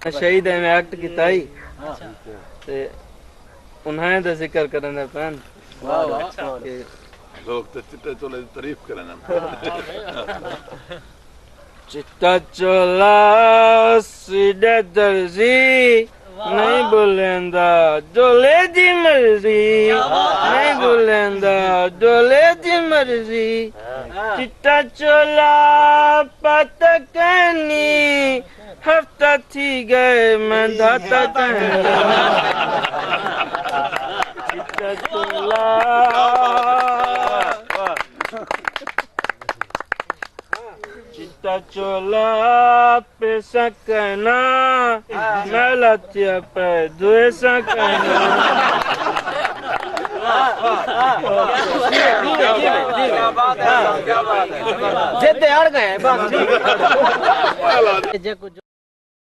शहीद है में एक्ट किया ही ते उन्हें तो जिक्र करने पैन वाह वाह लोग तो चिट्टे चोले की तारीफ करने चिट्टा चोला सीधे दर्जी नहीं बोलेंदा डोले दी मर्जी नहीं बोलेंदा डोले दी मर्जी चिट्टा चोला पता कहनी हफ्ता थी गए मैं दाता कहनी चिट्टा चोला चिट्टा चोला पैसा कहना मैं लतिया पे द्वेषा कहना जिद्द अड़ गए